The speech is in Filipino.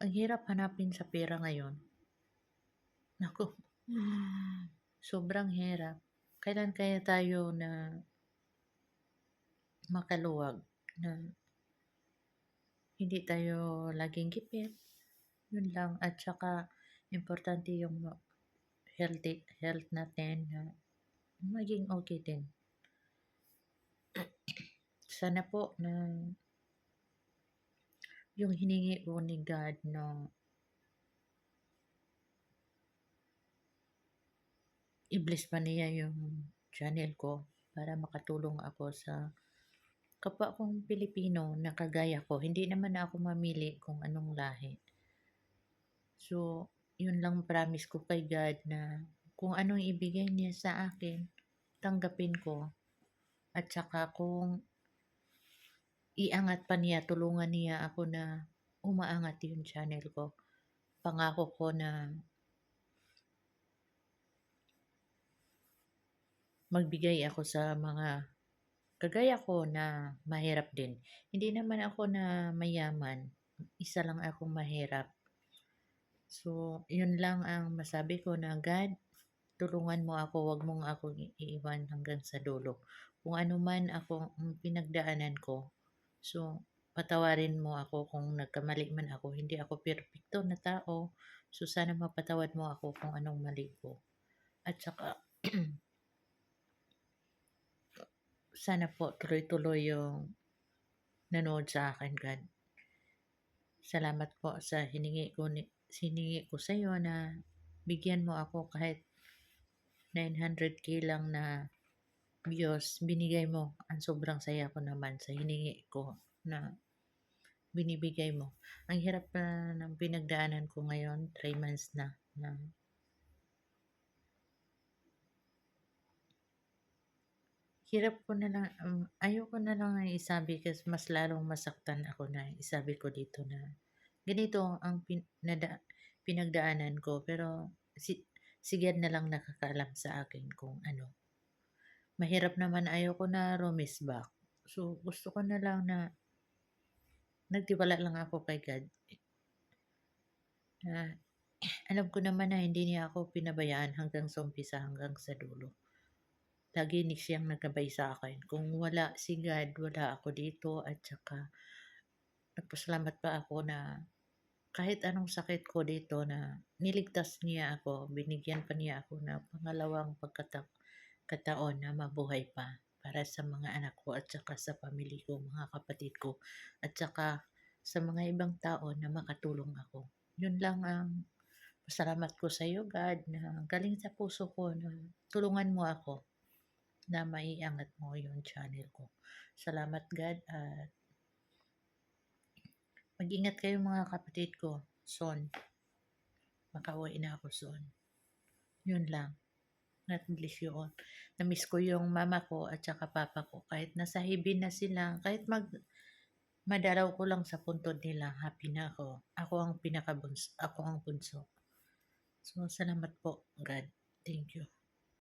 Ang hirap hanapin sa pera ngayon. Naku, sobrang hirap. Kailan kaya tayo na makaluwag na hindi tayo laging gipit, yun lang. At saka importante yung health natin na maging okay din. Sana po na yung hiningi ko ni God na i-bless pa niya yung channel ko para makatulong ako sa kapwa kong Pilipino na kagaya ko. Hindi naman ako mamili kung anong lahi. So, yun lang promise ko kay God na kung anong ibigay niya sa akin, tanggapin ko. At saka kung iangat pa niya, tulungan niya ako na umaangat yung channel ko. Pangako ko na magbigay ako sa mga kagaya ko na mahirap din. Hindi naman ako na mayaman. Isa lang akong mahirap. So, yun lang ang masabi ko na God, tulungan mo ako, wag mong ako iiwan hanggang sa dulo. Kung ano man ako ang pinagdaanan ko, so patawarin mo ako kung nagkamali man ako. Hindi ako perfecto na tao. So sana mapatawad mo ako kung anong mali ko. At saka sana po tuloy-tuloy yung nanood sa akin, God. Salamat po sa hiningi ko sa iyo na bigyan mo ako kahit 900k lang na views, binigay mo. Ang sobrang saya ko naman sa hiningi ko na binibigay mo. Ang hirap na ng pinagdaanan ko ngayon, 3 months na hirap ko na lang, ayoko na lang isabi kasi mas lalong masaktan ako na isabi ko dito na ganito ang pinagdaanan ko pero si God na lang nakakaalam sa akin kung ano. Mahirap naman ayoko na back. So gusto ko na lang na nagtiwala lang ako kay God. Na alam ko naman na hindi niya ako pinabayaan hanggang sa umpisa hanggang sa dulo. Lagi ni siyang nagabay sa akin. Kung wala si God, wala ako dito at saka nagpasalamat pa ako na kahit anong sakit ko dito na niligtas niya ako, binigyan pa niya ako na pangalawang pagkataon na mabuhay pa para sa mga anak ko at saka sa pamilya ko, mga kapatid ko at saka sa mga ibang tao na makatulong ako. Yun lang ang pasalamat ko sa iyo, God, na galing sa puso ko na tulungan mo ako na maiangat mo yung channel ko. Salamat, God, at mag-ingat kayo mga kapatid ko. Son, makauwi na ako soon. Yun lang. God bless you all. Namiss ko yung mama ko at saka papa ko. Kahit nasa hibin na sila, kahit madalaw ko lang sa puntod nila, happy na ako. Ako ang pinakabunso. Ako ang bunso. So, salamat po, God. Thank you.